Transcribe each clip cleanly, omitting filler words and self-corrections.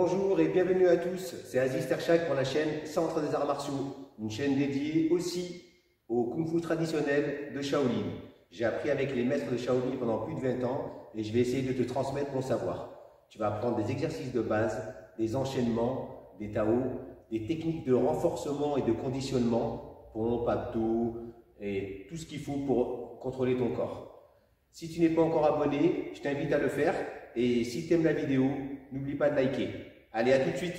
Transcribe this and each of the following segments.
Bonjour et bienvenue à tous, c'est Aziz Terchak pour la chaîne Centre des Arts Martiaux, une chaîne dédiée aussi au Kung Fu traditionnel de Shaolin. J'ai appris avec les maîtres de Shaolin pendant plus de 20 ans et je vais essayer de te transmettre mon savoir. Tu vas apprendre des exercices de base, des enchaînements, des Tao, des techniques de renforcement et de conditionnement, pompes, abdos et tout ce qu'il faut pour contrôler ton corps. Si tu n'es pas encore abonné, je t'invite à le faire et si tu aimes la vidéo, n'oublie pas de liker. Allez, à tout de suite.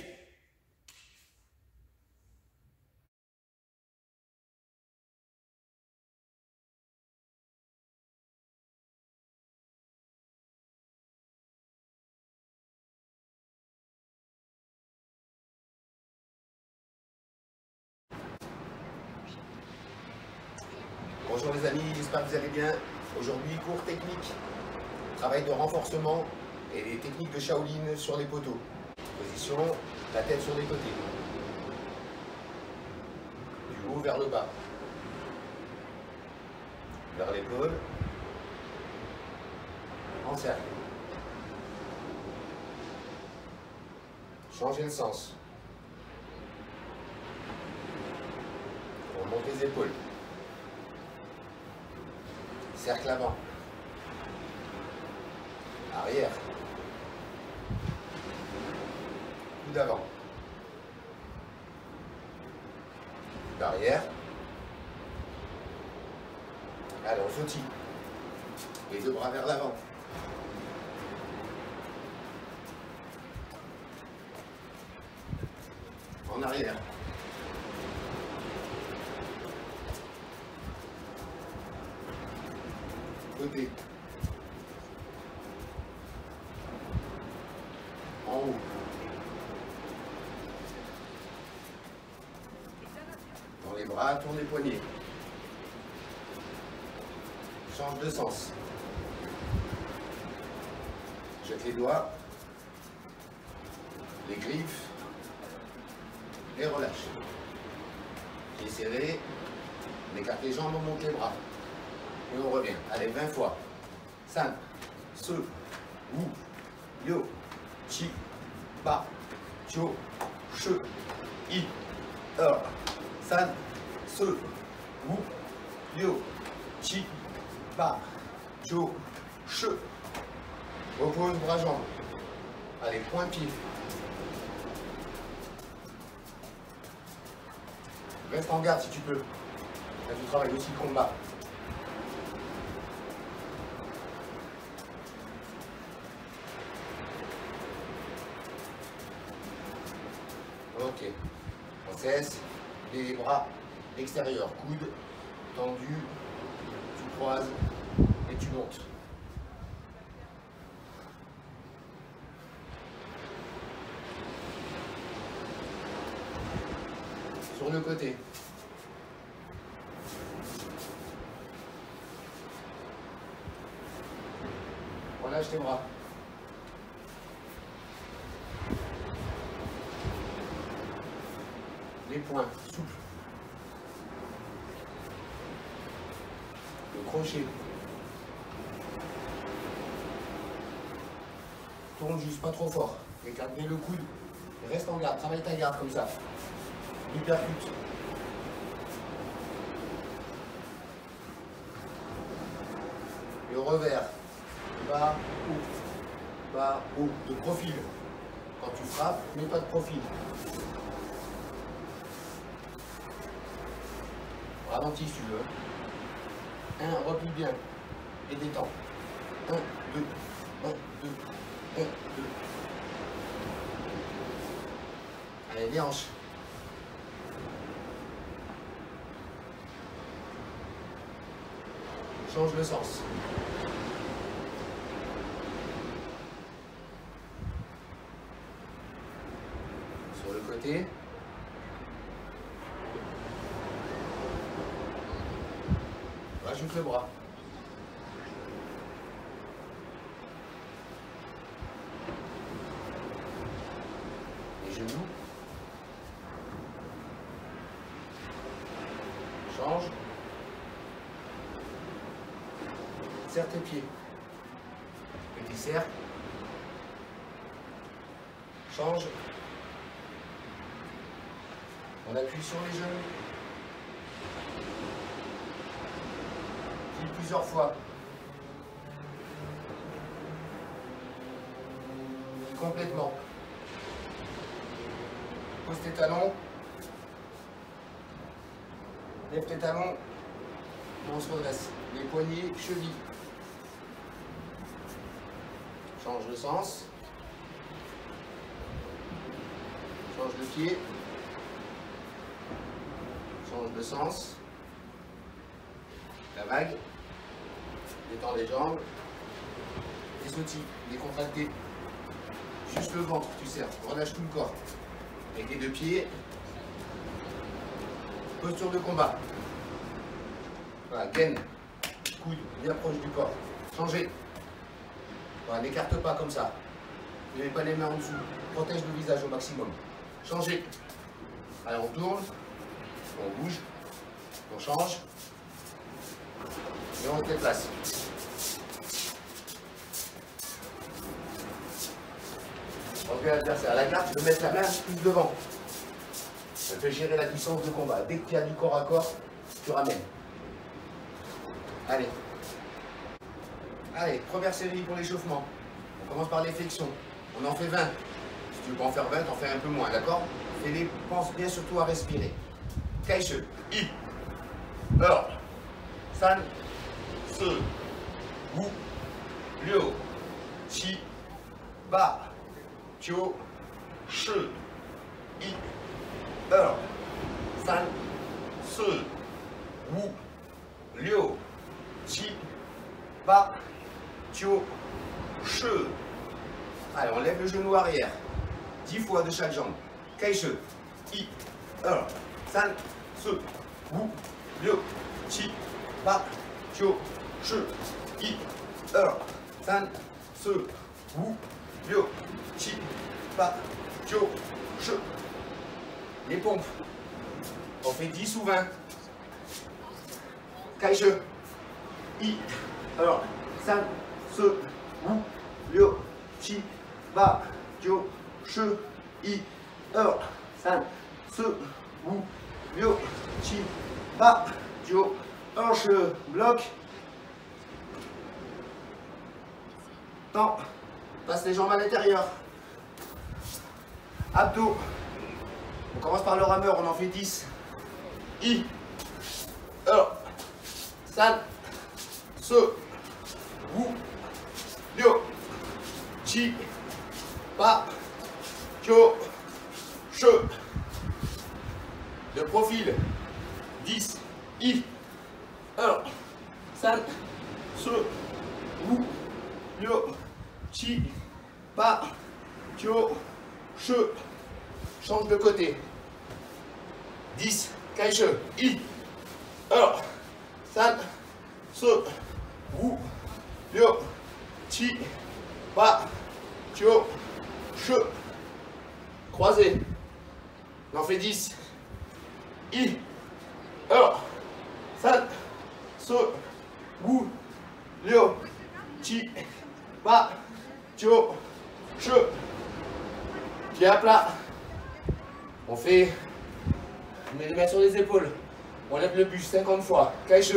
Bonjour les amis, j'espère que vous allez bien. Aujourd'hui, cours technique, travail de renforcement et les techniques de Shaolin sur les poteaux. Position, la tête sur les côtés. Du haut vers le bas. Vers l'épaule. En cercle. Changez le sens. On monte les épaules. Cercle avant. Arrière. Coude avant. Coude arrière. Allez, on sautille. Les deux bras vers l'avant. En arrière. Côté. En haut. Dans les bras, tourne les poignets. Change de sens. Jette les doigts. Les griffes. Les relâche. Pieds serrés. On écarte les jambes, on monte les bras. Et on revient. Allez, 20 fois. San, se, wu, yo, chi, ba, chio, che, i, er. San, se, wu, yo, chi, ba, chio, che. Repose, bras, jambes. Allez, point pied. Reste en garde si tu peux. Là, tu travailles aussi le combat. Ok. On cesse. Les bras extérieurs. Coude tendu. Tu croises et tu montes. Sur le côté. Relâche tes bras. Les poings souples. Le crochet. Tourne juste, pas trop fort. Écarte bien le coude. Reste en garde. Travaille ta garde comme ça. Hypercute. Le revers. Bas, haut. Bas, haut. De profil. Quand tu frappes, mets pas de profil. Ralentis si tu veux. 1, replie bien. Et détends. 1, 2, 1, 2, 1, 2. Allez, les hanches. Change le sens. Sur le côté. Rajoute le bras. Les genoux. Change. Serre tes pieds. Petit cercle. change. On appuie sur les genoux. Puis plusieurs fois. Complètement. Pose tes talons. Lève tes talons. On se redresse. Les poignets, chevilles. Change de sens. Change de pied. Change de sens. La vague. Détends les jambes. Les sautilles, décontractés. Juste le ventre, tu serres. Relâche tout le corps. Avec les deux pieds. Posture de combat. Voilà, gaine. Coude bien proche du corps. Changez. Voilà, n'écarte pas comme ça. Ne mets pas les mains en dessous. Protège le visage au maximum. Changez. Allez, on tourne. On bouge. On change. Et on se déplace. Donc l'adversaire à la carte, tu peux mettre la main plus devant. Ça peut gérer la distance de combat. Dès qu'il y a du corps à corps, tu ramènes. Allez. Allez, première série pour l'échauffement. On commence par les flexions. On en fait 20. Si tu veux pas en faire 20, t'en fais un peu moins, d'accord? Fais-les, pense bien surtout à respirer. Kaishe, I, Er, San, Se, Wu, Liu, Qi, Ba, Jiu, Shi, I, Er, San, Se, Wu, Liu, Qi, Ba, Jiu, Shi. Allez, on lève le genou arrière. 10 fois de chaque jambe. Kaishe, I, Er, San, Se, Wu, Liu, Qi, Ba, Jiu, Shi, I, Er, San, Se, Wu, Liu, Qi, Ba, Jiu, Shi. Les pompes. On fait 10 ou 20. Kaishe, I, Er, San, Se, Wu, Liu, Qi, Ba, Jiu, Shi, I, Er, San, Se, Wu, Liu, Qi, Ba, Jiu, hanche, bloc. Temps. Passe les jambes à l'intérieur. Abdos. On commence par le rameur, on en fait 10. I, Er, San, Se, Wu, Liu, Qi, Ba, Jiu, Shi. De profil. 10. I, Er, San, Se, Wu, Liu, Qi, Ba, Jiu, Shi. Change de côté. 10. Kaishe. I, Er, San, Se, Wu, Liu, Qi, Ba, Jiu, Shi. Croisé. On en fait 10. I, Er, San, Se, Wu, Liu, Qi, Ba, Jiu, Shi. Pied à plat. On fait. On met les mains sur les épaules. On lève le buste 50 fois. Kaishe.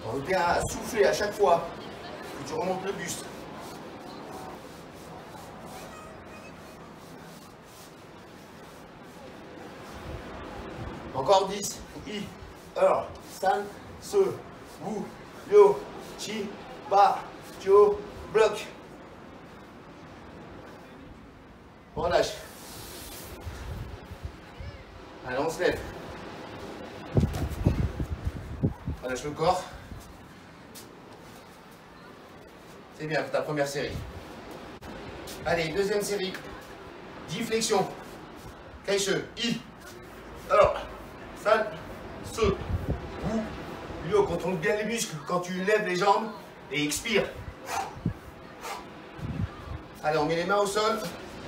On bien à souffler à chaque fois que tu remontes le buste. Encore 10. I, Er, San, Se, Wu, Liu, Qi, Ba, Jiu, bloc. On lâche. Allez, on se lève. On lâche le corps. C'est bien, ta première série. Allez, deuxième série. 10 flexions. Kaishe, I, Er, San, Se, Wu, Liu. Contrôle bien les muscles quand tu lèves les jambes et expire. Allez, on met les mains au sol.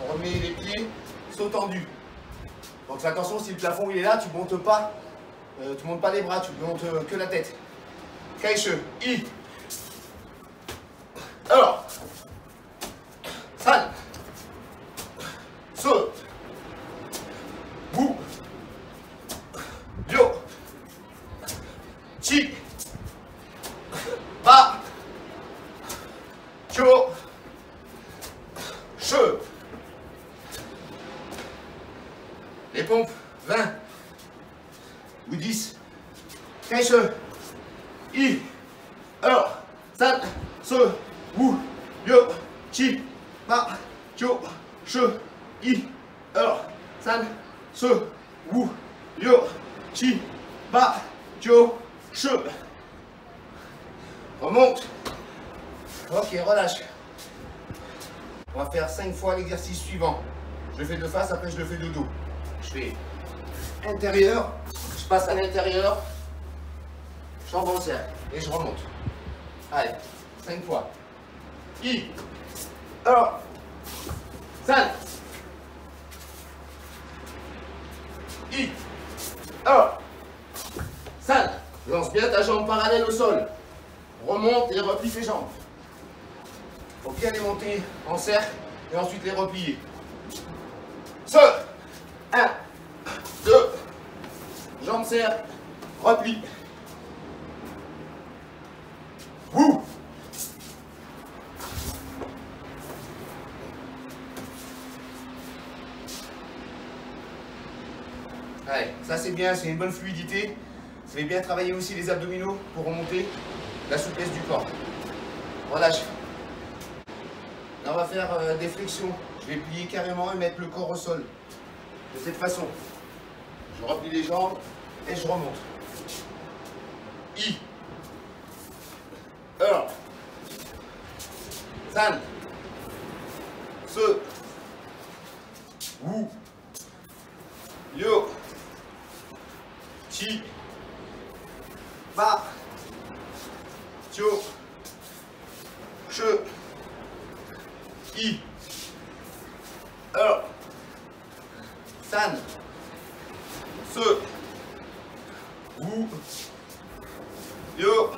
On remet les pieds, sauts tendus. Donc fais attention, si le plafond il est là, tu montes pas les bras, tu montes que la tête. Kaiche, I. Alors, San, So, Wu, Ryo, Chi, Ba, Kyo, She. Les pompes, 20 ou 10. Kaiche, I. Alors, San, So, Wu, Ryo, Chi, Ba, Kyo, She, I. Alors, San, So, Wu, Ryo, Chi, Ba, Kyo, She. Remonte. Ok, relâche. On va faire 5 fois l'exercice suivant. Je le fais de face, après je le fais de dos. Je fais intérieur, je passe à l'intérieur, jambe en cercle et je remonte. Allez, 5 fois. I. Alors, San. I. Alors, San. Lance bien ta jambe parallèle au sol. Remonte et replie tes jambes. Faut bien les monter en cercle et ensuite les replier. Seul. 1, 2, jambes cercle, repli. Wouh. Allez, ça c'est bien, c'est une bonne fluidité. Vous allez bien travailler aussi les abdominaux pour remonter la souplesse du corps. Relâche. Là, on va faire des flexions. Je vais plier carrément et mettre le corps au sol. De cette façon. Je replie les jambes et je remonte. I. Alors. San. Se. Wu. Yo. Chi. Ba. Tio. Che. I. Alors. San. Se. Wu. Yo.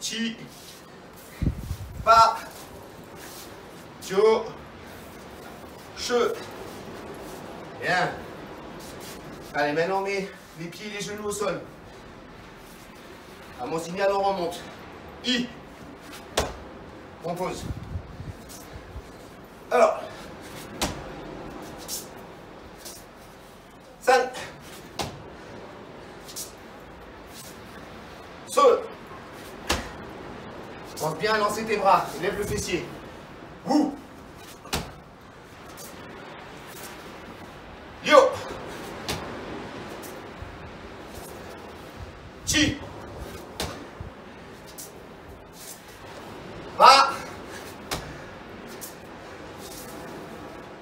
Chi. Ba. Tio. Che. Bien. Allez, maintenant on met les pieds et les genoux au sol. À mon signal, on remonte. I. On pose. Alors. San. Saute. Pense bien à lancer tes bras. Lève le fessier. Wouh. Yo. Chi. Ba.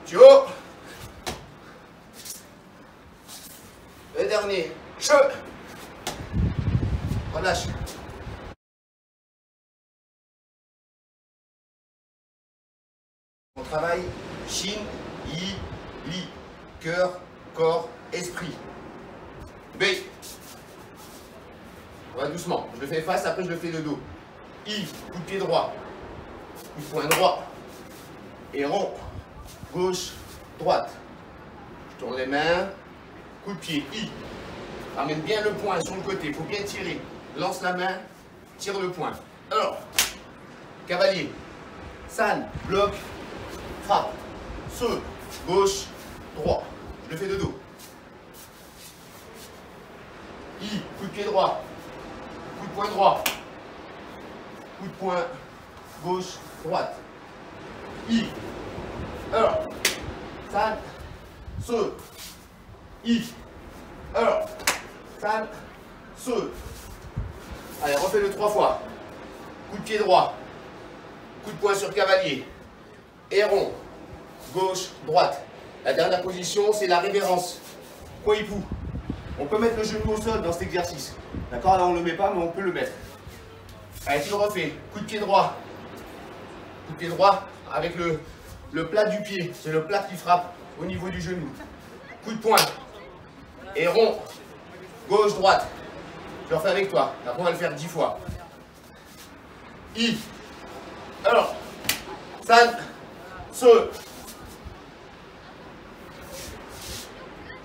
Tio. Le dernier. Che. Relâche. On travaille Shin, Yi, Li. Cœur, corps, esprit. B. On va doucement. Je le fais face, après je le fais de dos. I. Coup de pied droit. Coup de poing droit. Et rond. Gauche, droite. Je tourne les mains. Coup de pied. I. Ramène bien le poing sur le côté. Il faut bien tirer. Lance la main. Tire le poing. Alors. Cavalier. San. Bloc. Frappe. Saut. Gauche. Droit. Je le fais de dos. I. Coup de pied droit. Coup de poing droit. Coup de poing. Gauche. Droite. I. Alors. San. Saut. I. Alors. San. Saut. Allez, refais-le 3 fois. Coup de pied droit. Coup de poing sur cavalier. Et rond. Gauche, droite. La dernière position, c'est la révérence. Koipu. On peut mettre le genou au sol dans cet exercice. D'accord? Là, on ne le met pas, mais on peut le mettre. Allez, tu le refais. Coup de pied droit. Coup de pied droit avec le le plat du pied, c'est le plat qui frappe au niveau du genou. Coup de poing. Et rond. Gauche, droite. Je le refais avec toi. Après, on va le faire 10 fois. I. Alors. San. Se.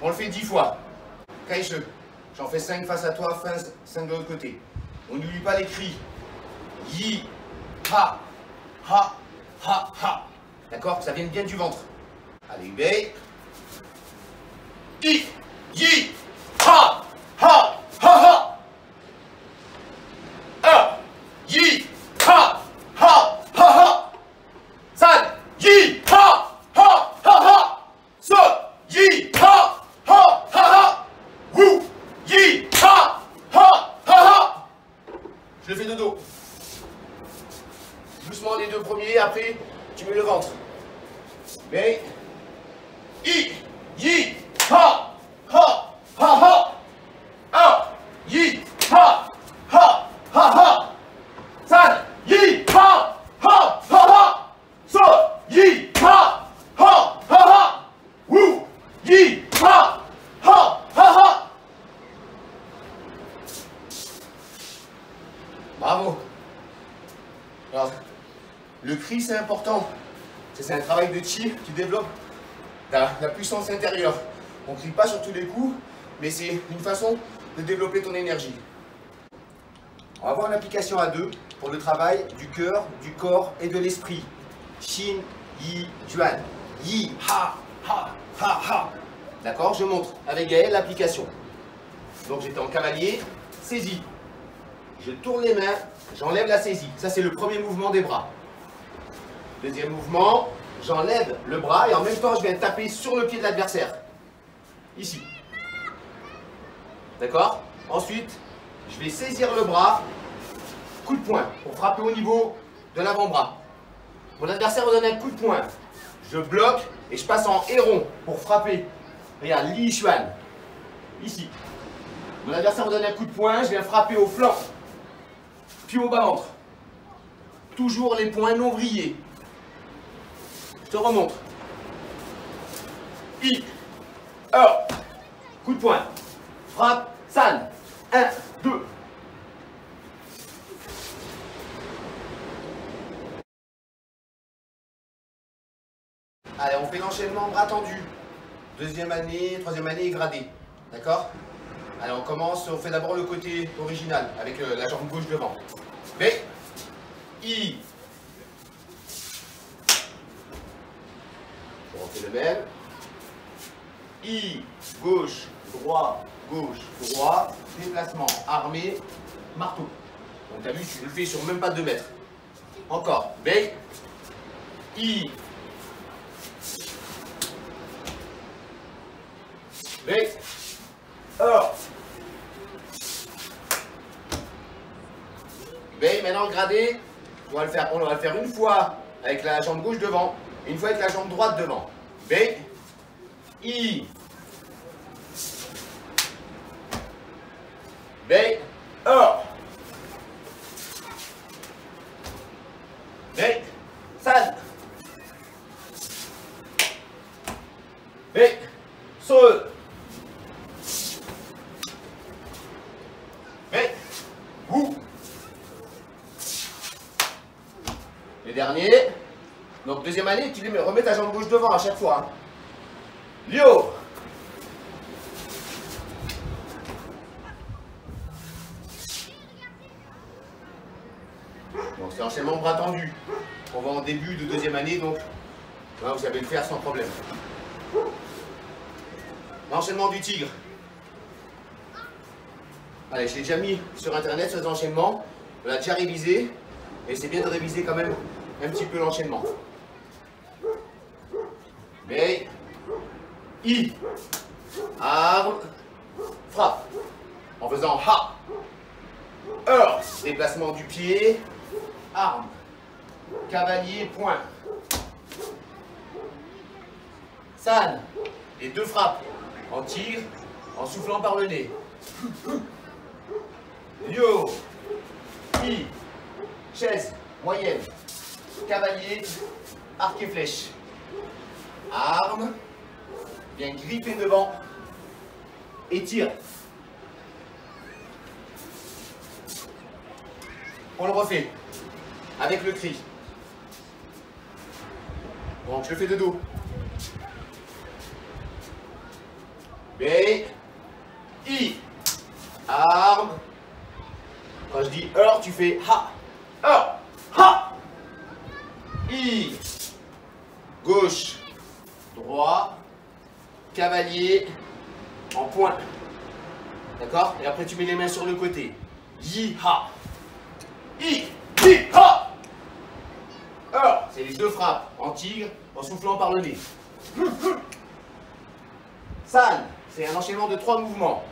On le fait 10 fois. Kaishe. J'en fais 5 face à toi, 5 de l'autre côté. On n'oublie pas les cris. Yi. Ha. Ha. Ha. Ha. D'accord? Ça vient bien du ventre. Allez, Ubei. I. Yi. Ha. Ha. Ha. Ha. Yi. Ha. Ha. Ha. Ha. San. Yi. Ha. Ha. Ha. Ha. Se. Yi. Ha. Ha. Ha. Ha. Wu. Yi. Ha. Ha. Ha. Ha. Je le fais de dos. Doucement les deux premiers, après tu mets le ventre. Mais. I. Yi. Ha. Ha. Ha. Ha. Ah. Yi. Ha. Ha. Ha. Ha. San. Yi. Ha. Ha. Ha. Ha. So. Yi. Ha. Ha. Ha. Ha. Wu. Yi. Ha. Ha. Ha. Ha. Bravo. Alors, le cri, c'est important. C'est un travail de chi qui développe la puissance intérieure. On ne crie pas sur tous les coups, mais c'est une façon de développer ton énergie. On va voir une application à deux pour le travail du cœur, du corps et de l'esprit. Shin, Yi, Juan. Yi, Ha, Ha, Ha, Ha. D'accord? Je montre avec Gaël l'application. Donc j'étais en cavalier, saisie. Je tourne les mains, j'enlève la saisie. Ça, c'est le premier mouvement des bras. Deuxième mouvement, j'enlève le bras et en même temps, je viens taper sur le pied de l'adversaire. Ici. D'accord? Ensuite, je vais saisir le bras, coup de poing, pour frapper au niveau de l'avant-bras. Mon adversaire me donne un coup de poing. Je bloque et je passe en héron pour frapper. Regarde, Li Xuan. Ici. Mon adversaire me donne un coup de poing, je viens frapper au flanc. Puis au bas-ventre. Toujours les poings non vrillés. Je te remonte. I. Hop. Coup de poing. Frappe. San. 1, 2. Allez, on fait l'enchaînement bras tendus. Deuxième année, troisième année gradé. D'accord? Allez, on commence, on fait d'abord le côté original, avec la jambe gauche devant. B. I. On refait le même. I. Gauche, droit, gauche, droit. Déplacement, armé, marteau. Donc t'as vu, tu le fais sur même pas 2 mètres. Encore. B. I. B. Or. B. Maintenant le gradé, on va le faire une fois avec la jambe gauche devant, et une fois avec la jambe droite devant. B. I. B. Or. B. San. B. Sol. B. Wu. Les derniers. Donc deuxième année, tu remets ta jambe gauche devant à chaque fois. Hein. Lio. Donc c'est enchaînement bras tendu. On va en début de deuxième année, donc là, vous savez le faire sans problème. L'enchaînement du tigre. Allez, je l'ai déjà mis sur internet, ces enchaînements. On l'a déjà révisé. Et c'est bien de réviser quand même un petit peu l'enchaînement. B. I. Arme. Frappe. En faisant Ha. Heure. Déplacement du pied. Arme. Cavalier, point. San. Les deux frappes. En tigre, en soufflant par le nez. Yo. Chaise, moyenne, cavalier, arc et flèche. arme, viens gripper devant et tire. On le refait avec le cri. Donc je le fais de dos. B, I, arme. Quand je dis heure, tu fais ha, heure, ha, I, gauche, droit, cavalier, en point. D'accord? Et après tu mets les mains sur le côté. Yi, ha, I, ha. Heure, c'est les deux frappes en tigre, en soufflant par le nez. San, c'est un enchaînement de 3 mouvements.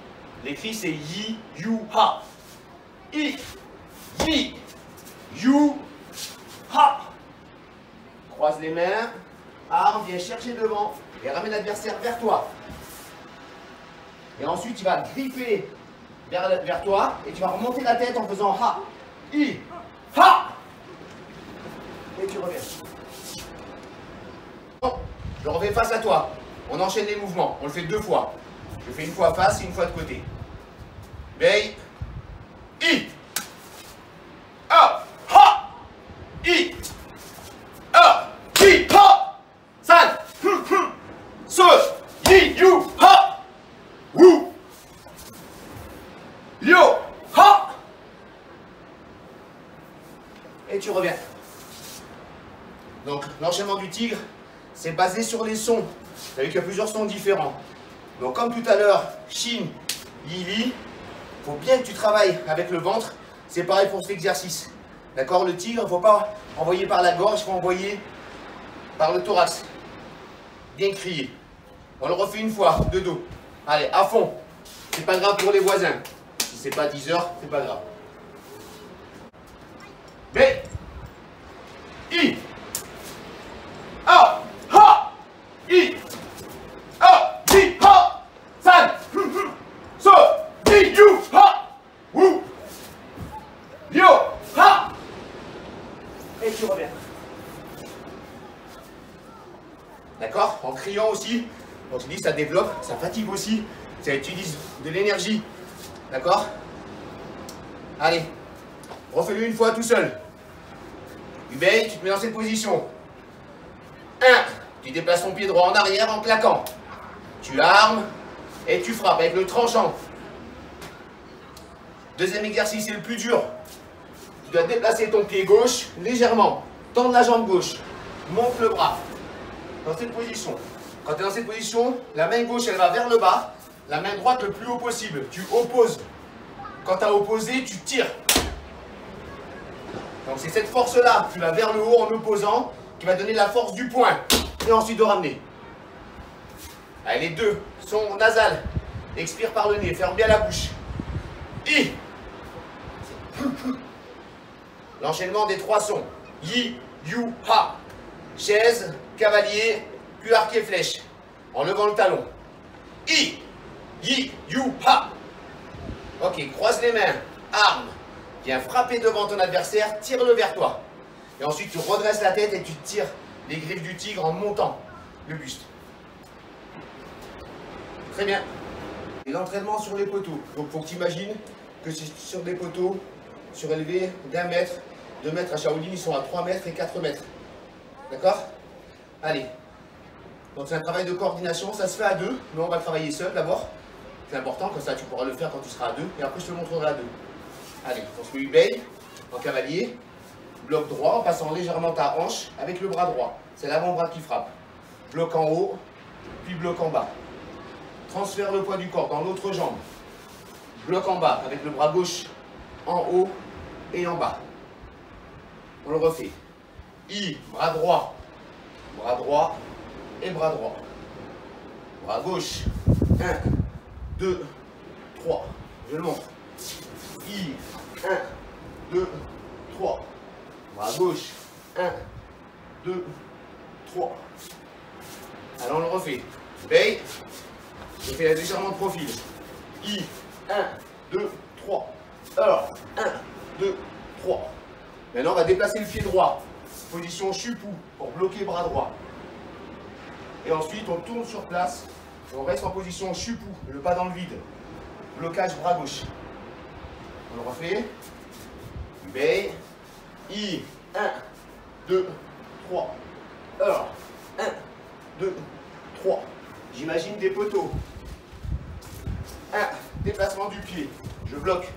Les cris, c'est Yi, Yu, Ha. I, Yi, Yu, Ha. Croise les mains. Arme, viens chercher devant et ramène l'adversaire vers toi. Et ensuite, tu vas gripper vers toi et tu vas remonter la tête en faisant Ha. I, Ha. Et tu reviens. Bon, je refais face à toi. On enchaîne les mouvements. On le fait 2 fois. Je fais une fois face et une fois de côté. Bei. I. A. Ha. I. A. I. Ha. San. So. Yi. Yu. Ha. Wu. Liu. Ha. Et tu reviens. Donc, l'enchaînement du tigre, c'est basé sur les sons. Vous savez qu'il y a plusieurs sons différents. Donc, comme tout à l'heure, Shin, Yi, Li, il faut bien que tu travailles avec le ventre. C'est pareil pour cet exercice. D'accord? Le tigre, il ne faut pas envoyer par la gorge, il faut envoyer par le thorax. Bien crier. On le refait une fois, de dos. Allez, à fond. C'est pas grave pour les voisins. Si c'est pas 10 heures, c'est pas grave. Mais, I. A, ha, I, a, I, ha, san, so, I, yu, ha, wu, liu, ha, et tu reviens. D'accord? En criant aussi, quand tu dis ça développe, ça fatigue aussi, ça utilise de l'énergie. D'accord? Allez, refais-le une fois tout seul. Tu bailles, tu te mets dans cette position. 1. Tu déplaces ton pied droit en arrière en claquant. Tu armes et tu frappes avec le tranchant. Deuxième exercice, c'est le plus dur. Tu dois déplacer ton pied gauche légèrement. Tendre la jambe gauche. Monte le bras. Dans cette position. Quand tu es dans cette position, la main gauche, elle va vers le bas. La main droite le plus haut possible. Tu opposes. Quand tu as opposé, tu tires. Donc c'est cette force-là, tu vas vers le haut en opposant, qui va donner la force du poing. Et ensuite de ramener. Allez, les deux sont nasales. Expire par le nez, ferme bien la bouche. I. L'enchaînement des 3 sons. Yi, Yu, Ha. Chaise, cavalier, puis arc et flèche. En levant le talon. I. Yi, Yu, Ha. Ok, croise les mains. Arme. Viens frapper devant ton adversaire, tire-le vers toi. Et ensuite, tu redresses la tête et tu tires les griffes du tigre en montant le buste. Très bien. Et l'entraînement sur les poteaux. Donc, il faut que tu imagines que c'est sur des poteaux surélevés d'1 mètre, 2 mètres. À Shaolin, ils sont à 3 mètres et 4 mètres. D'accord? Allez. Donc, c'est un travail de coordination. Ça se fait à 2, mais on va travailler seul d'abord. C'est important, comme ça, tu pourras le faire quand tu seras à 2. Et après, je te le montrerai à 2. Allez, on se met une baille en cavalier, bloc droit en passant légèrement ta hanche avec le bras droit. C'est l'avant-bras qui frappe. Bloc en haut, puis bloc en bas. Transfère le poids du corps dans l'autre jambe. Bloc en bas avec le bras gauche en haut et en bas. On le refait. I, bras droit et bras droit. Bras gauche, 1, 2, 3. Je le montre. I, 1, 2, 3. Bras gauche, 1, 2, 3. Alors on le refait. Veille. Je fais légèrement de profil. I, 1, 2, 3. Alors, 1, 2, 3. Maintenant on va déplacer le pied droit. Position chupou pour bloquer bras droit. Et ensuite, on tourne sur place. On reste en position chupou, le pas dans le vide. Blocage bras gauche. On le refait. B, I, 1, 2, 3. Alors, 1, 2, 3. J'imagine des poteaux. 1, déplacement du pied. Je bloque.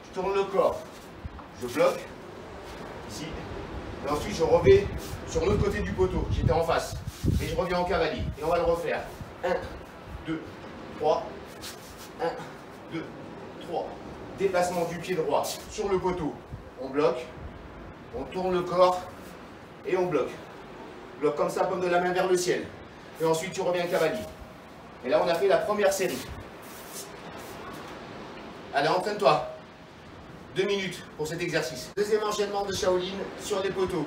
Je tourne le corps. Je bloque. Ici. Et ensuite, je reviens sur l'autre côté du poteau. J'étais en face. Et je reviens en cavalier. Et on va le refaire. 1, 2, 3. 1, 2, 3. Déplacement du pied droit sur le poteau. On bloque. On tourne le corps. Et on bloque. Bloque comme ça, comme de la main vers le ciel. Et ensuite, tu reviens cavalier. Et là, on a fait la première série. Allez, entraîne-toi. 2 minutes pour cet exercice. Deuxième enchaînement de Shaolin sur les poteaux.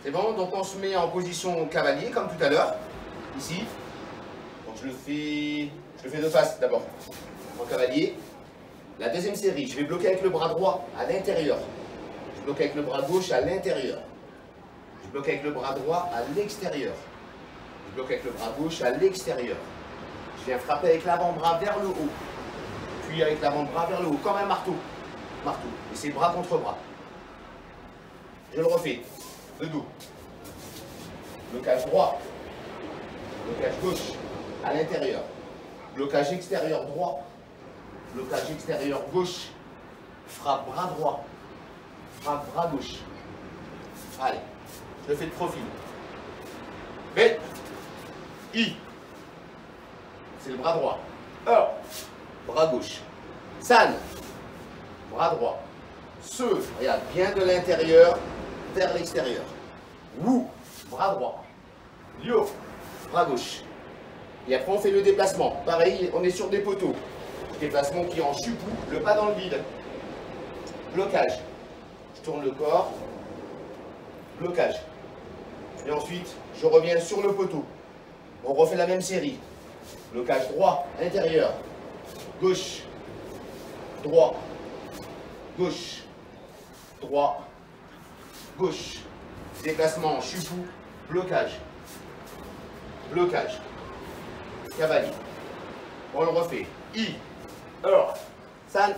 C'est bon? Donc, on se met en position cavalier, comme tout à l'heure. Ici. Donc, je le fais de face d'abord. En cavalier. La deuxième série, je vais bloquer avec le bras droit à l'intérieur. Je bloque avec le bras gauche à l'intérieur. Je bloque avec le bras droit à l'extérieur. Je bloque avec le bras gauche à l'extérieur. Je viens frapper avec l'avant-bras vers le haut. Puis avec l'avant-bras vers le haut, comme un marteau. Marteau. Et c'est bras contre bras. Je le refais. Le dos. Blocage droit. Blocage gauche à l'intérieur. Blocage extérieur droit. Blocage extérieur gauche. Frappe bras droit. Frappe bras gauche. Allez. Je le fais de profil. B. I. C'est le bras droit. Bras gauche. San. Bras droit. Se. Regarde, bien de l'intérieur vers l'extérieur. Wu. Bras droit. Liu. Bras gauche. Et après, on fait le déplacement. Pareil, on est sur des poteaux. Déplacement qui est en chupou, le pas dans le vide. Blocage. Je tourne le corps. Blocage. Et ensuite, je reviens sur le poteau. On refait la même série. Blocage droit, intérieur. Gauche. Droit. Gauche. Droit. Gauche. Déplacement en chupou. Blocage. Blocage. Cavalier. On le refait. I. San.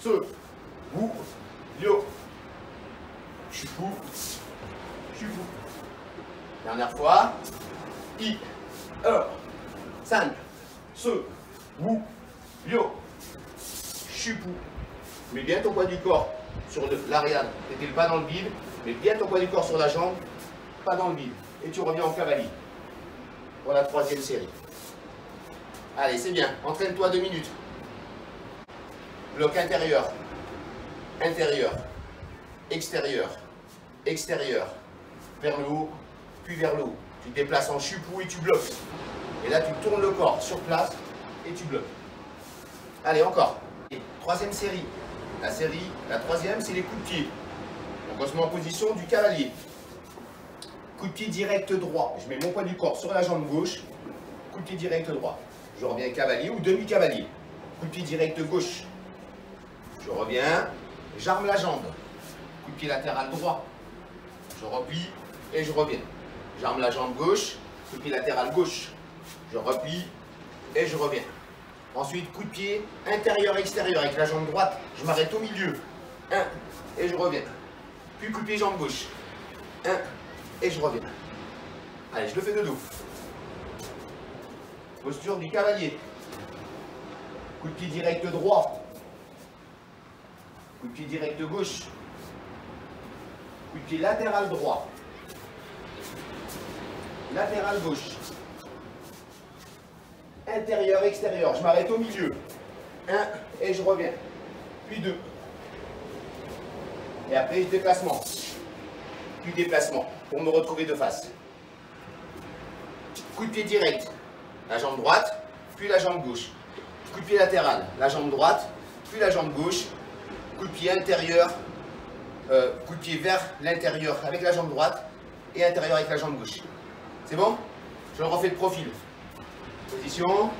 Se. Wu. Liu. Chupou. Chupou. Dernière fois. I. San. Se. Wu. Liu. Chupou. Mets bien ton poids du corps sur l'arrière. Mettez le pas dans le vide. Mets bien ton poids du corps sur la jambe. Pas dans le vide. Et tu reviens en cavalier. Pour la troisième série. Allez, c'est bien. Entraîne-toi 2 minutes. Bloc intérieur. Intérieur. Extérieur. Extérieur. Vers le haut. Puis vers le haut. Tu te déplaces en chupou et tu bloques. Et là, tu tournes le corps sur place et tu bloques. Allez, encore. Et troisième série. La troisième, c'est les coups de pied. Donc, on se met en position du cavalier. Coup de pied direct droit. Je mets mon poids du corps sur la jambe gauche. Coup de pied direct droit. Je reviens cavalier ou demi-cavalier. Coup de pied direct gauche. Je reviens. J'arme la jambe. Coup de pied latéral droit. Je replie et je reviens. J'arme la jambe gauche. Coup de pied latéral gauche. Je replie et je reviens. Ensuite, coup de pied intérieur-extérieur avec la jambe droite. Je m'arrête au milieu. 1 et je reviens. Puis coup de pied jambe gauche. 1 et je reviens. Allez, je le fais de dos. Posture du cavalier. Coup de pied direct droit. Coup de pied direct gauche. Coup de pied latéral droit. Latéral gauche. Intérieur, extérieur. Je m'arrête au milieu. 1 et je reviens. Puis 2. Et après, déplacement. Puis déplacement pour me retrouver de face. Coup de pied direct. La jambe droite, puis la jambe gauche. Coup de pied latéral. La jambe droite, puis la jambe gauche. Coup de pied intérieur. Coup de pied vers l'intérieur avec la jambe droite. Et intérieur avec la jambe gauche. C'est bon? Je le refais de profil. Position.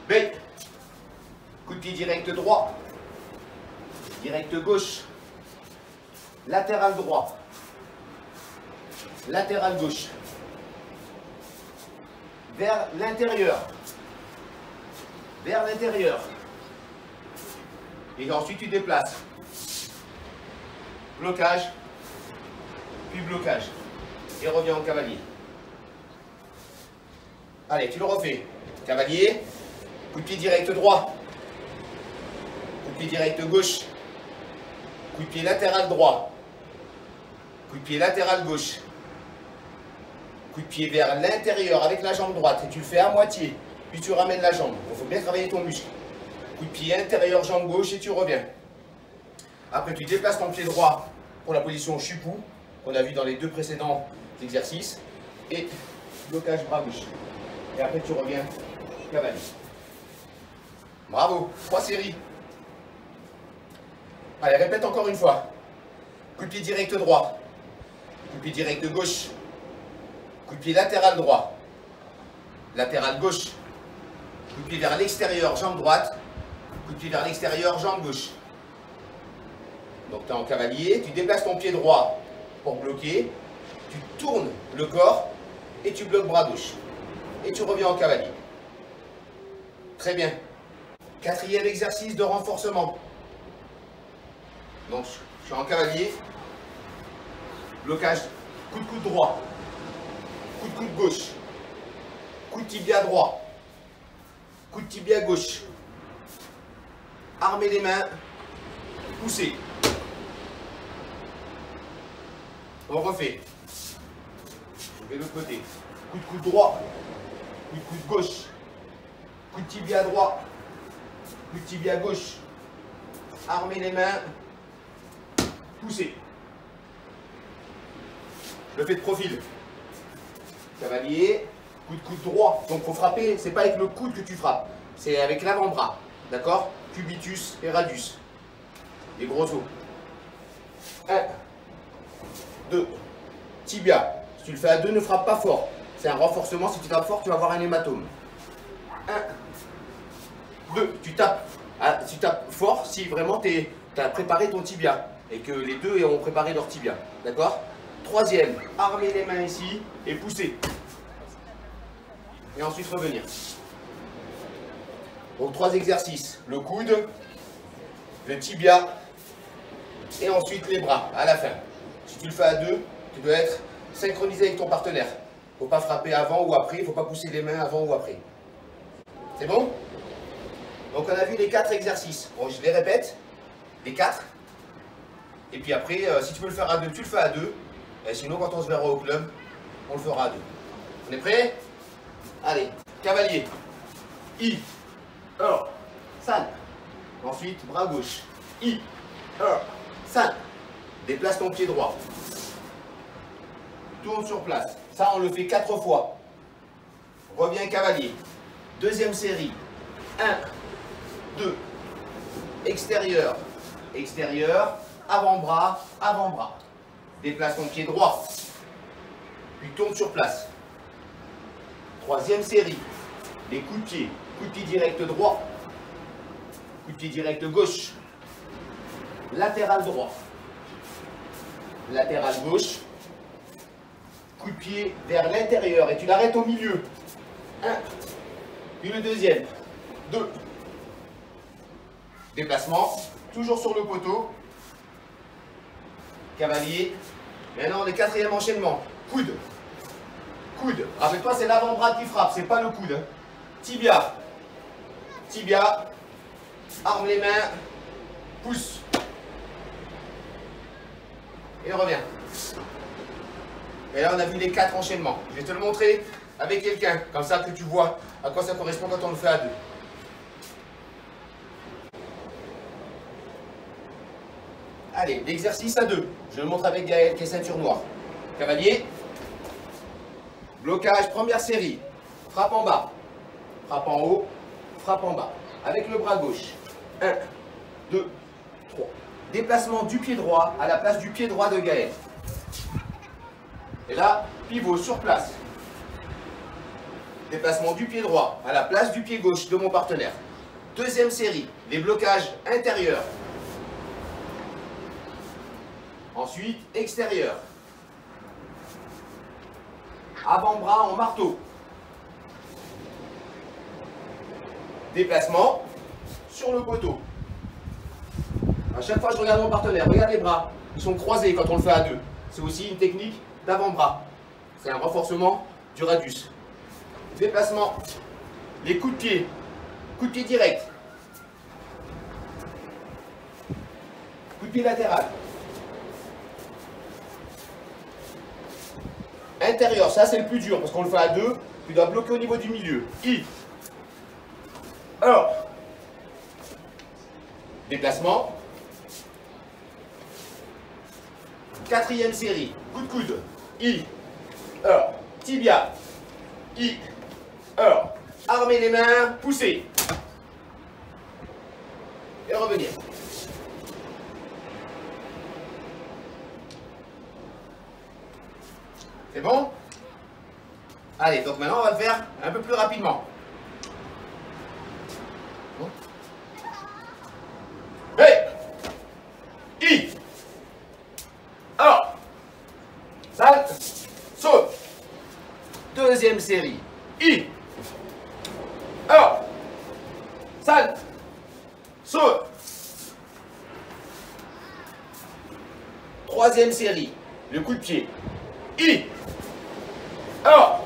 B. Coup de pied direct droit. Direct gauche. Latéral droit. latéral gauche. Vers l'intérieur. Vers l'intérieur. Et ensuite tu déplaces. Blocage, puis blocage. Et reviens en cavalier. Allez, tu le refais. Cavalier, coup de pied direct droit. Coup de pied direct gauche. Coup de pied latéral droit. Coup de pied latéral gauche. Coup de pied vers l'intérieur avec la jambe droite. Et tu le fais à moitié. Puis tu ramènes la jambe. Il faut bien travailler ton muscle. Coup de pied intérieur, jambe gauche et tu reviens. Après, tu déplaces ton pied droit pour la position chupou qu'on a vu dans les deux précédents exercices. Et blocage bras gauche. Et après, tu reviens cavalier. Bravo. 3 séries. Allez, répète encore une fois. Coup de pied direct droit. Coup de pied direct gauche. Coup de pied latéral droit. Latéral gauche. Coup de pied vers l'extérieur, jambe droite. Coup de pied vers l'extérieur, jambe gauche. Donc tu es en cavalier, tu déplaces ton pied droit pour bloquer. Tu tournes le corps et tu bloques bras gauche. Et tu reviens en cavalier. Très bien. 4e exercice de renforcement. Donc je suis en cavalier. Blocage, coup de coude droit. Coup de coude gauche. Coup de tibia droit. Coup de tibia gauche. Armez les mains. Poussez. On refait. Je vais de l'autre côté. Coup de coude droit. Coup de coude gauche. Coup de tibia droit. Coup de tibia gauche. Armez les mains. Poussez. Je le fais de profil. Cavalier. Coup de coude droit. Donc il faut frapper. C'est pas avec le coude que tu frappes. C'est avec l'avant-bras. D'accord? Cubitus et radius. Les gros os. 1, 2, tibia. Si tu le fais à 2, ne frappe pas fort. C'est un renforcement. Si tu tapes fort, tu vas avoir un hématome. 1, 2, tu tapes fort si vraiment tu as préparé ton tibia et que les deux ont préparé leur tibia. D'accord? 3e, armez les mains ici et poussez. Et ensuite revenir. Donc 3 exercices. Le coude, le tibia et ensuite les bras à la fin. Si tu le fais à 2, tu dois être synchronisé avec ton partenaire. Il ne faut pas frapper avant ou après, il ne faut pas pousser les mains avant ou après. C'est bon? Donc on a vu les 4 exercices. Bon, je les répète, les 4. Et puis après, si tu veux le faire à 2, tu le fais à 2. Et sinon, quand on se verra au club, on le fera à 2. On est prêts? Allez, cavalier. I, 1, 5. Ensuite, bras gauche. I, 1, 5. Déplace ton pied droit. Tourne sur place. Ça, on le fait 4 fois. Reviens cavalier. 2e série. 1, 2. Extérieur. Extérieur. Avant-bras. Avant-bras. Déplace ton pied droit. Puis tourne sur place. 3e série. Les coups de pied. Coup de pied direct droit. Coup de pied direct gauche. Latéral droit. Latéral gauche. Coup de pied vers l'intérieur et tu l'arrêtes au milieu. 1. Puis le 2e. 2. Déplacement. Toujours sur le poteau. Cavalier. Maintenant, le 4e enchaînement. Coude. Coude. Rappelle-toi, c'est l'avant-bras qui frappe, c'est pas le coude. Tibia. Tibia. Arme les mains. Pousse. Et reviens. Et là, on a vu les 4 enchaînements. Je vais te le montrer avec quelqu'un, comme ça que tu vois à quoi ça correspond quand on le fait à 2. Allez, l'exercice à 2. Je le montre avec Gaël qui est ceinture noire. Cavalier. Blocage, première série. Frappe en bas. Frappe en haut. Frappe en bas. Avec le bras gauche. 1, 2, 3. Déplacement du pied droit à la place du pied droit de Gaël. Et là, pivot sur place. Déplacement du pied droit à la place du pied gauche de mon partenaire. 2e série, les blocages intérieurs. Ensuite, extérieur. Avant-bras en marteau. Déplacement sur le poteau. À chaque fois, je regarde mon partenaire. Regarde les bras. Ils sont croisés quand on le fait à deux. C'est aussi une technique d'avant-bras. C'est un renforcement du radius. Déplacement. Les coups de pied. Coup de pied direct. Coup de pied latéral. Intérieur, ça c'est le plus dur parce qu'on le fait à deux. Tu dois bloquer au niveau du milieu. I. Alors. Déplacement. Quatrième série. Coup de coude. I. Alors. Tibia. I. Alors. Armer les mains. Pousser. Et revenir. C'est bon? Allez, donc maintenant on va le faire un peu plus rapidement. Bon. Hey! I! Alors, salte, saute. Deuxième série. I! Alors, salte, saute. Troisième série. Le coup de pied. I! Alors,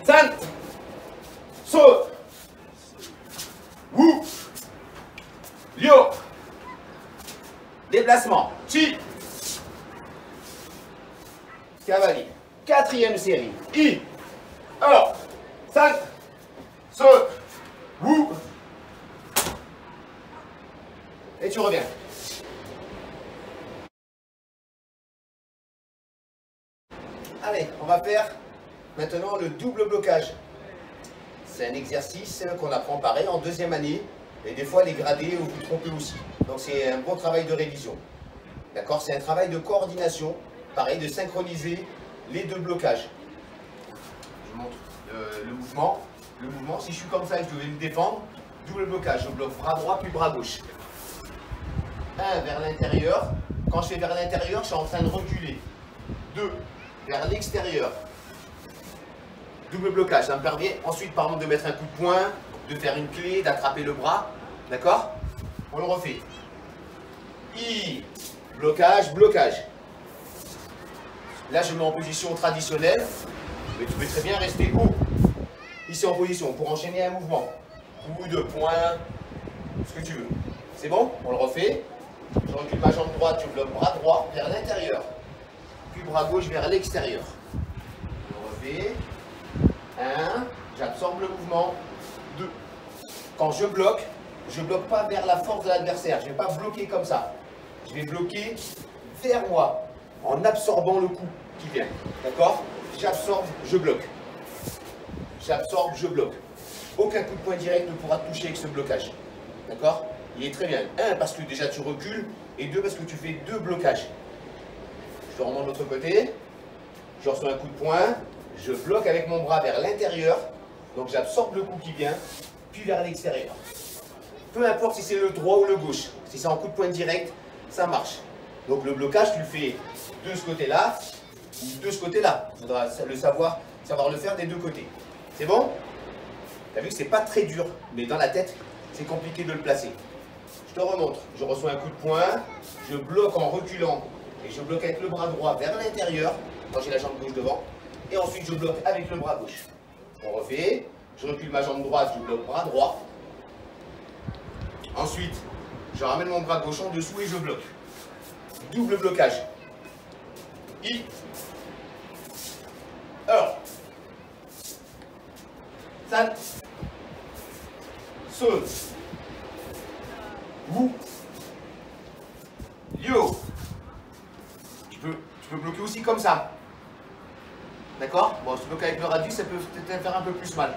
salte, saute, wou, lio, déplacement, chi, cavalier. Quatrième série, I, alors, salte, saute, wou, et tu reviens. Allez, on va faire maintenant le double blocage. C'est un exercice qu'on apprend pareil en deuxième année. Et des fois, les gradés, vous vous trompez aussi. Donc c'est un bon travail de révision. D'accord? C'est un travail de coordination. Pareil, de synchroniser les deux blocages. Je montre le mouvement. Le mouvement, si je suis comme ça et que je devais me défendre, double blocage. Je bloque bras droit puis bras gauche. Un vers l'intérieur. Quand je fais vers l'intérieur, je suis en train de reculer. 2. Vers l'extérieur. Double blocage, ça me permet ensuite par exemple de mettre un coup de poing, de faire une clé, d'attraper le bras. D'accord? On le refait. I, blocage, blocage. Là je me mets en position traditionnelle, mais tu peux très bien rester haut. Ici en position pour enchaîner un mouvement. Coude, poing, ce que tu veux. C'est bon? On le refait. Je recule ma jambe droite, je bloque bras droit vers l'intérieur. Puis bras gauche vers l'extérieur. Je refais. 1, j'absorbe le mouvement. 2. Quand je bloque pas vers la force de l'adversaire. Je ne vais pas bloquer comme ça. Je vais bloquer vers moi en absorbant le coup qui vient. D'accord? J'absorbe, je bloque. J'absorbe, je bloque. Aucun coup de poing direct ne pourra te toucher avec ce blocage. D'accord? Il est très bien. 1, parce que déjà tu recules. Et 2, parce que tu fais 2 blocages. Je te remonte de l'autre côté, je reçois un coup de poing, je bloque avec mon bras vers l'intérieur, donc j'absorbe le coup qui vient, puis vers l'extérieur. Peu importe si c'est le droit ou le gauche, si c'est en coup de poing direct, ça marche. Donc le blocage, tu le fais de ce côté-là ou de ce côté-là. Il faudra savoir le faire des deux côtés. C'est bon? Tu as vu que c'est pas très dur, mais dans la tête, c'est compliqué de le placer. Je te remontre, je reçois un coup de poing, je bloque en reculant. Et je bloque avec le bras droit vers l'intérieur, quand j'ai la jambe gauche devant. Et ensuite, je bloque avec le bras gauche. On refait. Je recule ma jambe droite, je bloque bras droit. Ensuite, je ramène mon bras gauche en dessous et je bloque. Double blocage. I. Alors. Salte. Saute. Vous. Yo. Tu peux bloquer aussi comme ça. D'accord? Bon, si tu bloques avec le radius, ça peut peut-être faire un peu plus mal.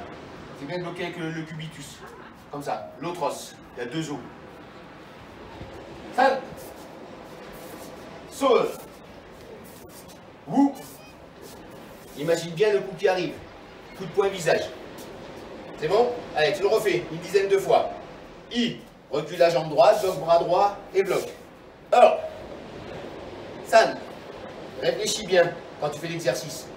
C'est bien de bloquer avec le cubitus. Comme ça. L'autre os. Il y a 2 os. Salte. Saute. Vous. Imagine bien le coup qui arrive. Coup de poing visage. C'est bon? Allez, tu le refais une dizaine de fois. I. Recule la jambe droite, bloque bras droit et bloque. Alors. San. Réfléchis bien quand tu fais l'exercice.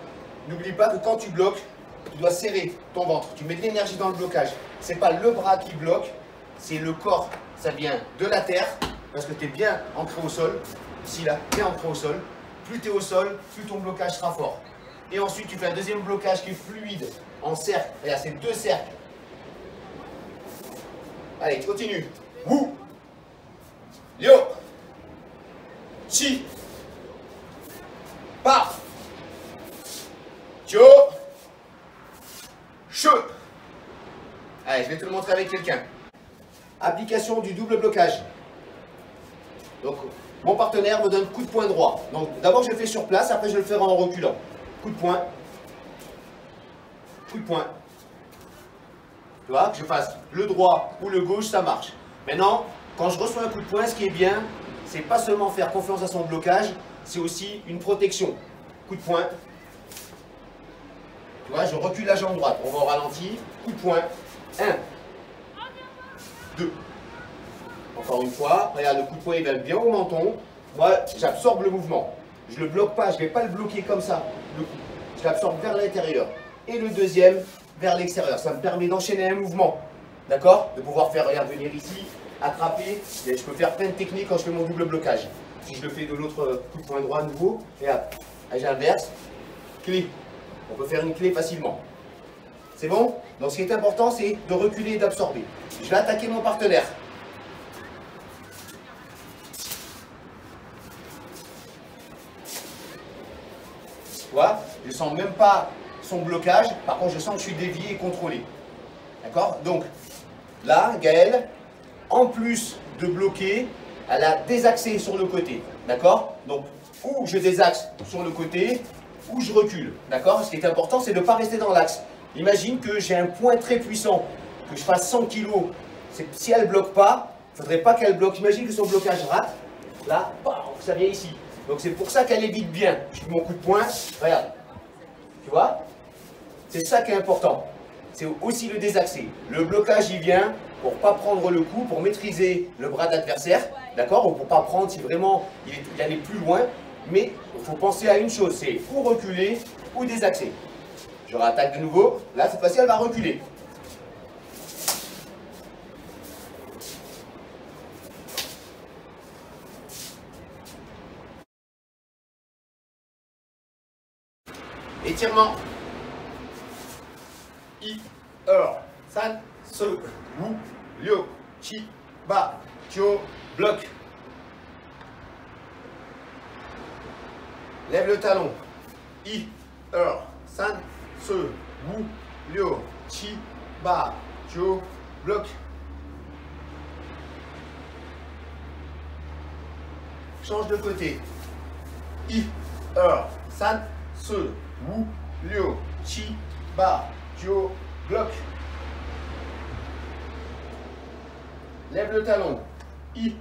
n'oublie pas que quand tu bloques, tu dois serrer ton ventre. Tu mets de l'énergie dans le blocage. Ce n'est pas le bras qui bloque, c'est le corps. Ça vient de la terre, parce que tu es bien ancré au sol. Ici, là, bien ancré au sol. Plus tu es au sol, plus ton blocage sera fort. Et ensuite, tu fais un deuxième blocage qui est fluide, en cercle. Regarde, c'est 2 cercles. Allez, continue. Wou. Yo. Chi. Pa. Tio. Che. Allez, je vais te le montrer avec quelqu'un. Application du double blocage. Donc, mon partenaire me donne coup de poing droit. Donc, d'abord, je le fais sur place, après, je le ferai en reculant. Coup de poing. Coup de poing. Tu vois, que je fasse le droit ou le gauche, ça marche. Maintenant, quand je reçois un coup de poing, ce qui est bien, c'est pas seulement faire confiance à son blocage, c'est aussi une protection. Coup de poing. Tu vois, je recule la jambe droite. On va au ralenti. Coup de poing. 1. 2. Encore une fois. Regarde, le coup de poing, il va bien au menton. Moi, j'absorbe le mouvement. Je ne le bloque pas. Je ne vais pas le bloquer comme ça. Le coup. Je l'absorbe vers l'intérieur. Et le deuxième, vers l'extérieur. Ça me permet d'enchaîner un mouvement. D'accord? De pouvoir faire, regarde, venir ici, attraper. Et je peux faire plein de techniques quand je fais mon double blocage. Si je le fais de l'autre coup de poing droit à nouveau, regarde, j'inverse, clé. On peut faire une clé facilement. C'est bon? Donc ce qui est important, c'est de reculer et d'absorber. Je vais attaquer mon partenaire. Tu vois? Je ne sens même pas son blocage. Par contre, je sens que je suis dévié et contrôlé. D'accord? Donc, là, Gaëlle, en plus de bloquer, elle a désaxé sur le côté. D'accord? Donc, ou je désaxe sur le côté, ou je recule. D'accord? Ce qui est important, c'est de ne pas rester dans l'axe. Imagine que j'ai un point très puissant, que je fasse 100 kg. Si elle ne bloque pas, il ne faudrait pas qu'elle bloque. Imagine que son blocage rate. Là, ça vient ici. Donc, c'est pour ça qu'elle évite bien. Je fais mon coup de poing. Regarde. Tu vois? C'est ça qui est important. C'est aussi le désaxé. Le blocage, il vient pour ne pas prendre le coup, pour maîtriser le bras d'adversaire, d'accord? Ou pour ne pas prendre si vraiment il allait plus loin. Mais il faut penser à une chose, c'est ou reculer ou désaxer. Je rattaque de nouveau. Là, cette fois-ci, elle va reculer. Étirement. I, san, se, wu, liu, chi, ba, tio, bloc. Lève le talon. I, san, se, wu, liu, chi, ba, tio, bloc. Change de côté. I, san, se, wu, liu, chi, ba, tio, bloc. Lève le talon. I,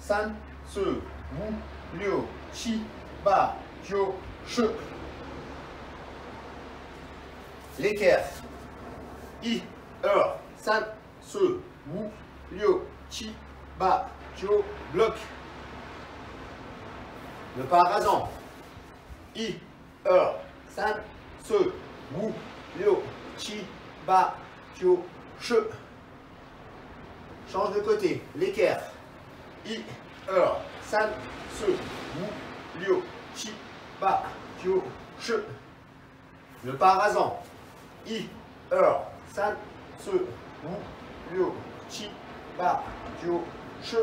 san, se, wu, liu, chi, ba, tio, che. L'équerre. I, san, se, wu, liu, chi, ba, tio, bloc. Le pas rasant. I, san, se, wu, liu, chi, ba, tio, che. Change de côté. L'équerre. I, san, se, wu, liu, chi, ba, tio, che. Le pas rasant. I, san, se, wu, liu, chi, ba, tio, che.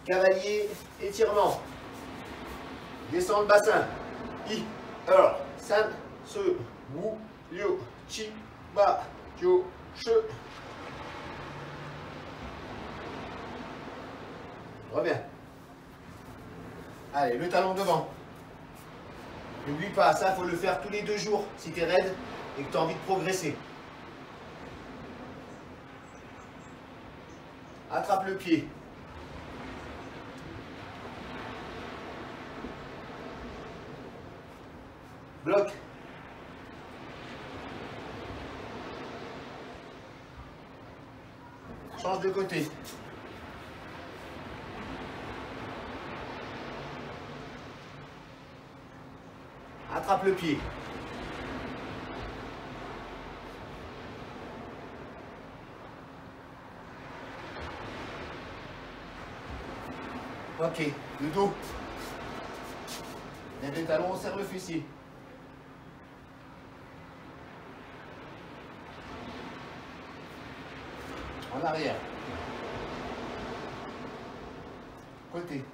Cavalier, étirement. Descend le bassin. I, san, se, wu, liu, chi, ba, tio, che. Reviens. Allez, le talon devant. N'oublie pas, ça, il faut le faire tous les 2 jours si tu es raide et que tu as envie de progresser. Attrape le pied. Bloc. Change de côté. Attrape le pied. Ok, le dos. Lève les talons, on serre le fessier. En arrière. Côté.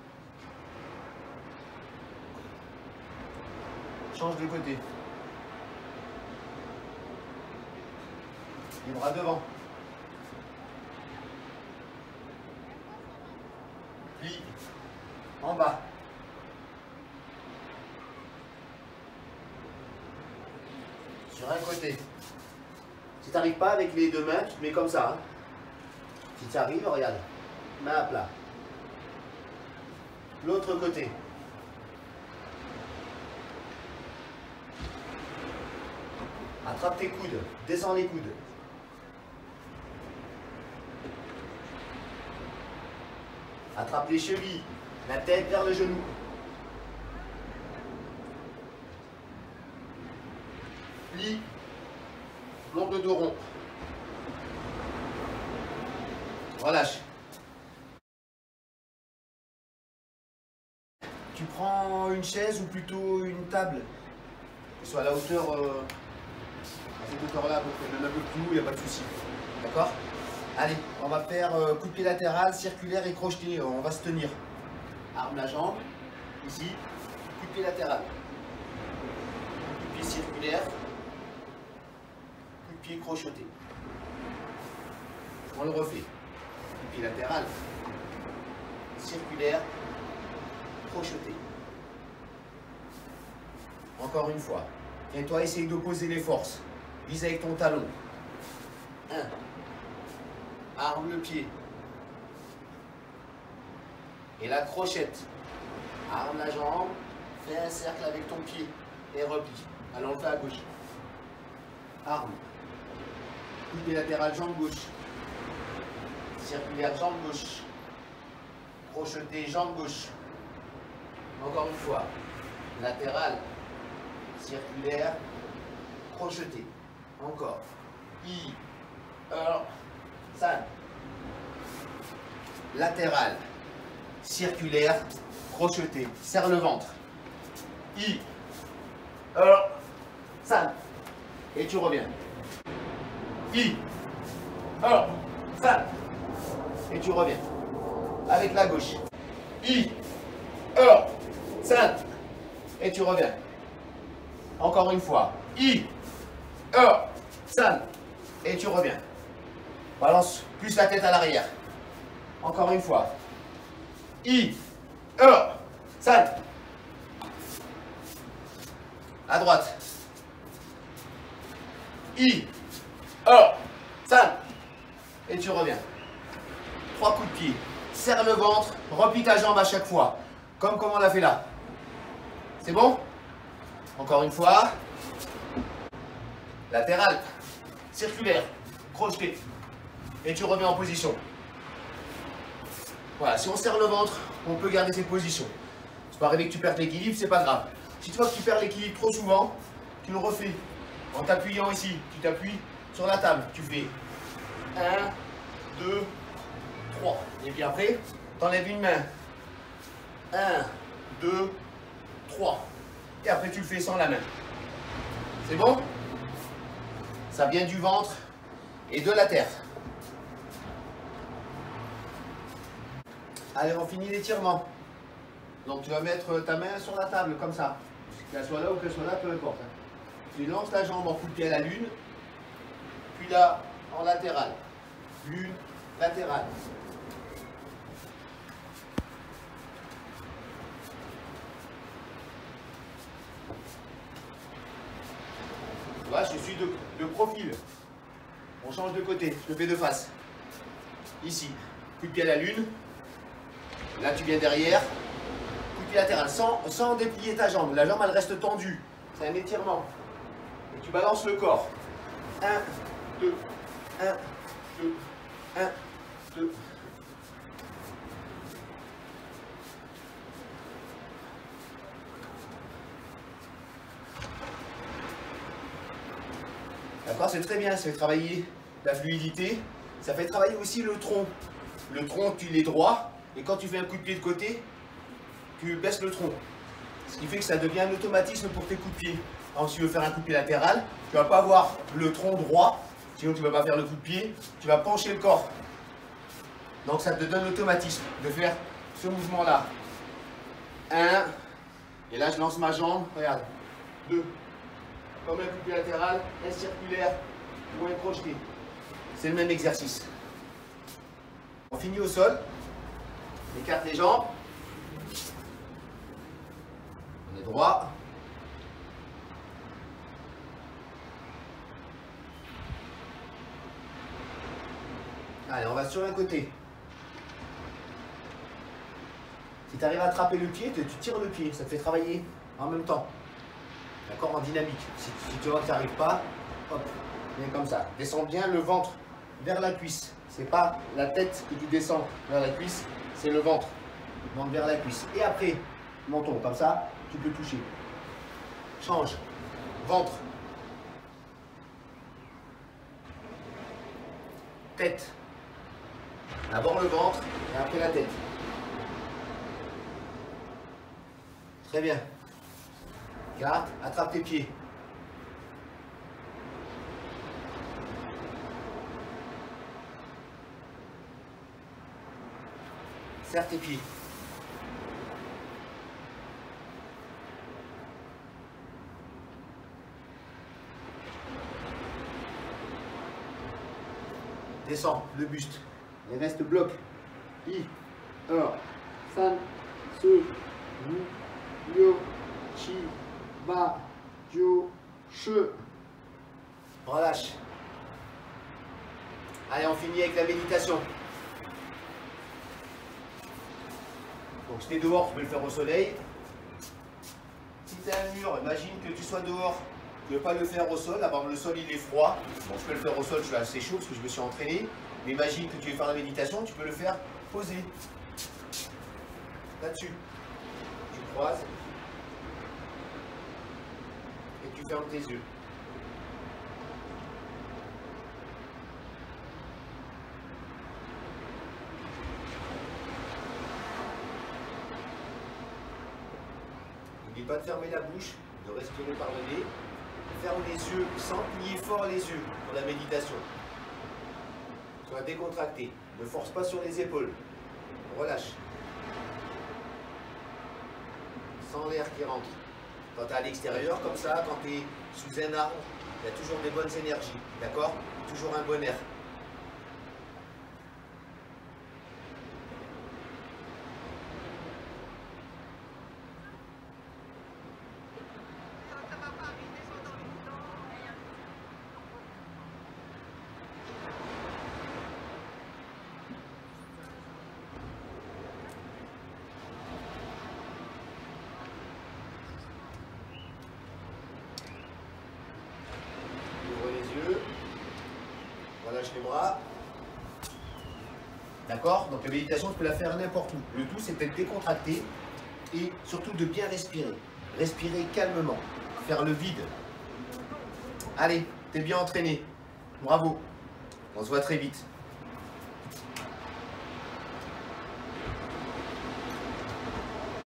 Change de côté. Les bras devant. Plie. En bas. Sur un côté. Si tu n'arrives pas avec les deux mains, tu te mets comme ça. Hein. Si tu arrives, regarde. Main à plat. L'autre côté. Attrape tes coudes. Descends les coudes. Attrape les chevilles. La tête vers le genou. Plie. Plombe le dos rond. Relâche. Tu prends une chaise ou plutôt une table qui soit à la hauteur, à cette hauteur-là, même un peu plus haut, il n'y a pas de souci. D'accord? Allez, on va faire coup de pied latéral, circulaire et crocheté. On va se tenir. Arme la jambe, ici, coup de pied latéral. Coup de pied circulaire, coup de pied crocheté. On le refait. Coup de pied latéral, circulaire, crocheté. Encore une fois. Et toi, essaye d'opposer les forces. Vise avec ton talon. 1. Arme le pied. Et la crochette. Arme la jambe. Fais un cercle avec ton pied. Et replie. Allons, on le fait à gauche. Arme. Coup de pied latéral, jambe gauche. Circulaire, jambe gauche. Crocheté, jambe gauche. Encore une fois. Latéral. Circulaire. Crocheté. Encore. I. Alors. San. Latéral. Circulaire. Crocheté. Serre le ventre. I. Alors. San. Et tu reviens. I. Alors. San. Et tu reviens. Avec la gauche. I. Alors. San. Et tu reviens. Encore une fois. I. San. Et tu reviens. Balance plus la tête à l'arrière. Encore une fois. I. San. À droite. I. San. Et tu reviens. 3 coups de pied. Serre le ventre. Replie ta jambe à chaque fois. Comme on l'a fait là. C'est bon? Encore une fois. Latéral. Circulaire. Crocheté. Et tu reviens en position. Voilà, si on serre le ventre, on peut garder cette position. C'est pas arrivé que tu perds l'équilibre, c'est pas grave. Si tu vois que tu perds l'équilibre trop souvent, tu le refais. En t'appuyant ici, tu t'appuies sur la table. Tu fais 1, 2, 3. Et puis après, tu enlèves une main. 1, 2, 3. Et après, tu le fais sans la main. C'est bon? Ça vient du ventre et de la terre. Allez, on finit l'étirement. Donc, tu vas mettre ta main sur la table, comme ça. Qu'elle soit là ou qu'elle soit là, peu importe. Tu lances la jambe en coup de pied à la lune. Puis là, en latéral. Lune, latérale. Tu vois, je suis de profil. On change de côté. Je le fais de face. Ici. Coup de pied à la lune. Là, tu viens derrière. Coup de pied latéral. Sans déplier ta jambe. La jambe, elle reste tendue. C'est un étirement. Et tu balances le corps. 1, 2, 1, 2, 1, 2. D'accord, c'est très bien, ça fait travailler la fluidité. Ça fait travailler aussi le tronc. Le tronc, il est droit. Et quand tu fais un coup de pied de côté, tu baisses le tronc. Ce qui fait que ça devient un automatisme pour tes coups de pied. Alors, si tu veux faire un coup de pied latéral, tu ne vas pas avoir le tronc droit. Sinon, tu ne vas pas faire le coup de pied. Tu vas pencher le corps. Donc, ça te donne l'automatisme de faire ce mouvement-là. 1. Et là, je lance ma jambe. Regarde. 2. Comme un coup de pied latéral, un circulaire ou un crocheté. C'est le même exercice. On finit au sol. On écarte les jambes. On est droit. Allez, on va sur un côté. Si tu arrives à attraper le pied, tu tires le pied. Ça te fait travailler en même temps. D'accord, en dynamique. Si tu vois que tu n'arrives pas, hop, viens comme ça. Descends bien le ventre vers la cuisse. C'est pas la tête que tu descends vers la cuisse, c'est le ventre. Donc vers la cuisse. Et après, menton, comme ça, tu peux toucher. Change. Ventre. Tête. D'abord le ventre et après la tête. Très bien. Garde, attrape tes pieds. Serre tes pieds. Descends le buste. Et reste bloc. I, 1, san, su, mu, yo, chi, ba, jo, che. Relâche. Allez, on finit avec la méditation. Donc si tu es dehors, tu peux le faire au soleil. Si tu as un mur, imagine que tu sois dehors, tu ne veux pas le faire au sol. Avant, le sol il est froid. Bon, je peux le faire au sol, je suis assez chaud parce que je me suis entraîné. Mais imagine que tu veux faire la méditation, tu peux le faire posé. Là-dessus. Tu croises. Et tu fermes tes yeux. N'oublie pas de fermer la bouche, de respirer par le nez. Ferme les yeux sans plier fort les yeux pour la méditation. Sois décontracté. Ne force pas sur les épaules. Relâche. Sans l'air qui rentre. Quand tu es à l'extérieur, comme ça, quand tu es sous un arbre, il y a toujours des bonnes énergies. D'accord? Toujours un bon air. Relâche les bras. D'accord? Donc la méditation, tu peux la faire n'importe où. Le tout, c'est d'être décontracté et surtout de bien respirer. Respirer calmement. Faire le vide. Allez, t'es bien entraîné. Bravo. On se voit très vite.